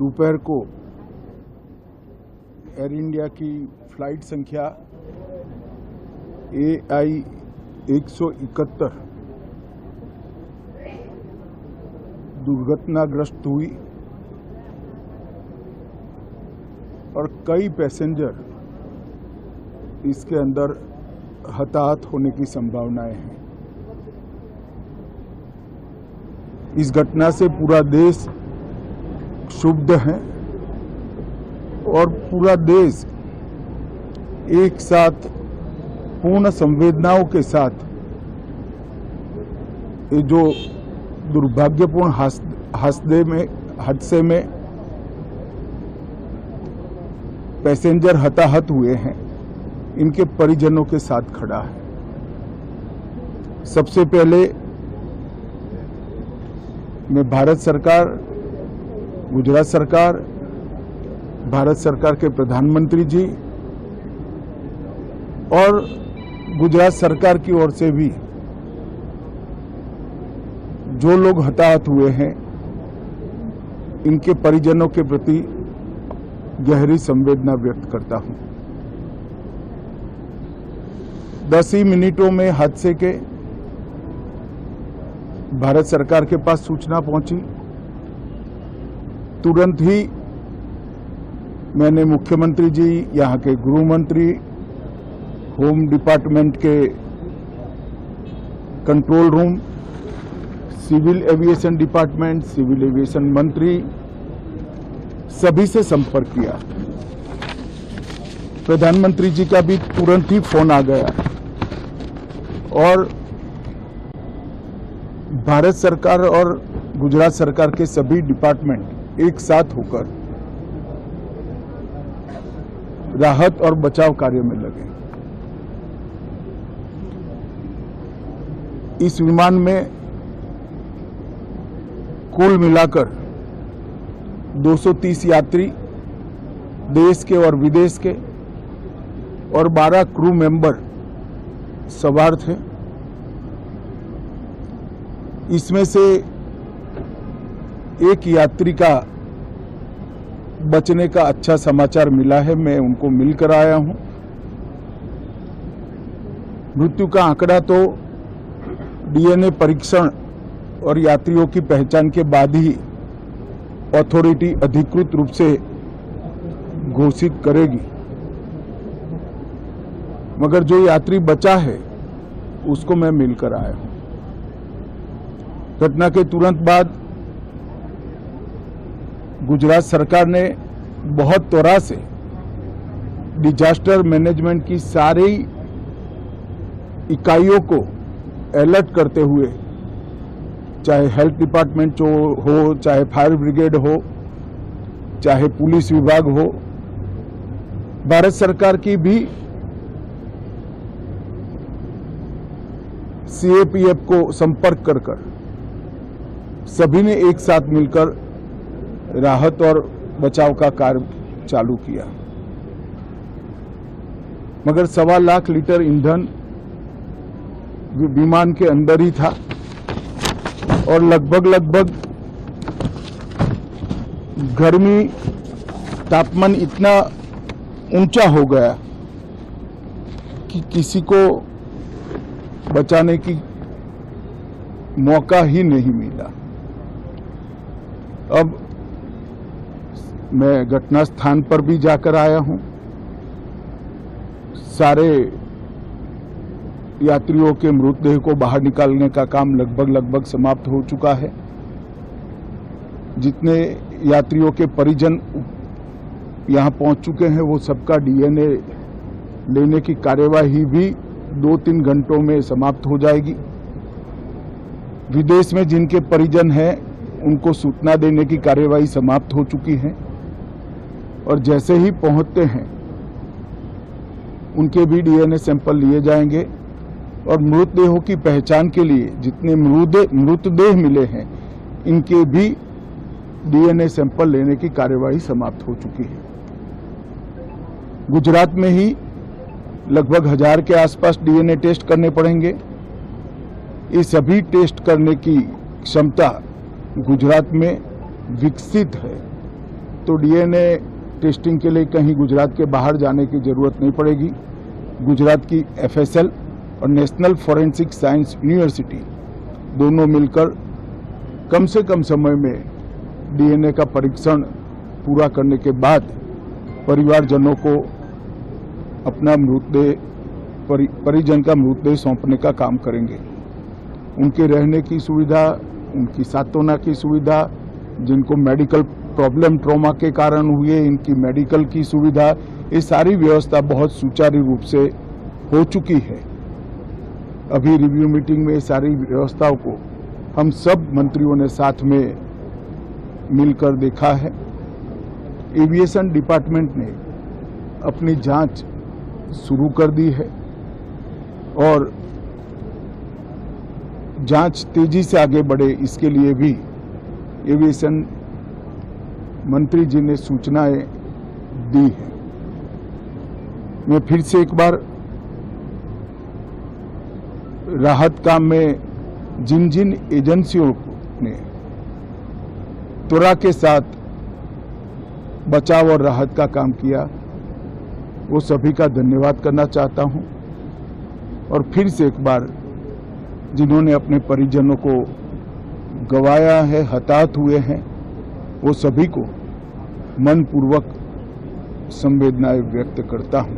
दोपहर को air India की फ्लाइट संख्या AI 171 दुर्घटनाग्रस्त हुई और कई पैसेंजर इसके अंदर हताहत होने की संभावनाएं हैं। इस घटना से पूरा देश क्षुब्ध है और पूरा देश एक साथ पूर्ण संवेदनाओं के साथ ये जो दुर्भाग्यपूर्ण हादसे में पैसेंजर हताहत हुए हैं, इनके परिजनों के साथ खड़ा है। सबसे पहले मैं भारत सरकार, गुजरात सरकार, भारत सरकार के प्रधानमंत्री जी और गुजरात सरकार की ओर से भी जो लोग हताहत हुए हैं, इनके परिजनों के प्रति गहरी संवेदना व्यक्त करता हूं। 10 ही मिनटों में हादसे के भारत सरकार के पास सूचना पहुंची। तुरंत ही मैंने मुख्यमंत्री जी, यहाँ के गृह मंत्री, होम डिपार्टमेंट के control room, civil aviation department, civil aviation मंत्री, सभी से संपर्क किया। प्रधानमंत्री जी का भी तुरंत ही फोन आ गया और भारत सरकार और गुजरात सरकार के सभी डिपार्टमेंट एक साथ होकर राहत और बचाव कार्य में लगे। इस विमान में कुल मिलाकर 230 यात्री देश के और विदेश के और 12 क्रू मेंबर सवार थे। इसमें से एक यात्री का बचने का अच्छा समाचार मिला है, मैं उनको मिलकर आया हूं। मृत्यु का आंकड़ा तो DNA परीक्षण और यात्रियों की पहचान के बाद ही अथॉरिटी अधिकृत रूप से घोषित करेगी, मगर जो यात्री बचा है उसको मैं मिलकर आया हूं। घटना के तुरंत बाद गुजरात सरकार ने बहुत त्वरा से डिजास्टर मैनेजमेंट की सारी इकाइयों को अलर्ट करते हुए, चाहे हेल्थ डिपार्टमेंट हो, चाहे फायर ब्रिगेड हो, चाहे पुलिस विभाग हो, भारत सरकार की भी CAPF को संपर्क कर सभी ने एक साथ मिलकर राहत और बचाव का कार्य चालू किया। मगर 1.25 लाख लीटर ईंधन विमान के अंदर ही था और लगभग गर्मी, तापमान इतना ऊंचा हो गया कि किसी को बचाने की मौका ही नहीं मिला। अब मैं घटना स्थान पर भी जाकर आया हूं। सारे यात्रियों के मृतदेह को बाहर निकालने का काम लगभग समाप्त हो चुका है। जितने यात्रियों के परिजन यहां पहुंच चुके हैं, वो सबका DNA लेने की कार्यवाही भी 2-3 घंटों में समाप्त हो जाएगी। विदेश में जिनके परिजन हैं, उनको सूचना देने की कार्यवाही समाप्त हो चुकी है और जैसे ही पहुंचते हैं उनके भी DNA सैंपल लिए जाएंगे और मृतदेहों की पहचान के लिए जितने मृतदेह मिले हैं, इनके भी DNA सैंपल लेने की कार्यवाही समाप्त हो चुकी है। गुजरात में ही लगभग 1000 के आसपास DNA टेस्ट करने पड़ेंगे। ये सभी टेस्ट करने की क्षमता गुजरात में विकसित है। तो डीएनए टेस्टिंग के लिए कहीं गुजरात के बाहर जाने की ज़रूरत नहीं पड़ेगी। गुजरात की एफएसएल और नेशनल फॉरेंसिक साइंस यूनिवर्सिटी दोनों मिलकर कम से कम समय में डीएनए का परीक्षण पूरा करने के बाद परिवारजनों को अपना मृतदेह परिजन का मृतदेह सौंपने का काम करेंगे। उनके रहने की सुविधा, उनकी सांत्वना की सुविधा, जिनको मेडिकल प्रॉब्लम ट्रॉमा के कारण हुए इनकी मेडिकल की सुविधा, ये सारी व्यवस्था बहुत सुचारू रूप से हो चुकी है। अभी रिव्यू मीटिंग में सारी व्यवस्थाओं को हम सब मंत्रियों ने साथ में मिलकर देखा है। एविएशन डिपार्टमेंट ने अपनी जांच शुरू कर दी है और जांच तेजी से आगे बढ़े इसके लिए भी एविएशन मंत्री जी ने सूचनाएं दी है। मैं फिर से एक बार राहत काम में जिन जिन एजेंसियों ने त्वरा के साथ बचाव और राहत का काम किया वो सभी का धन्यवाद करना चाहता हूं और फिर से एक बार जिन्होंने अपने परिजनों को गंवाया है, हताहत हुए हैं, वो सभी को मनपूर्वक संवेदनाएं व्यक्त करता हूं।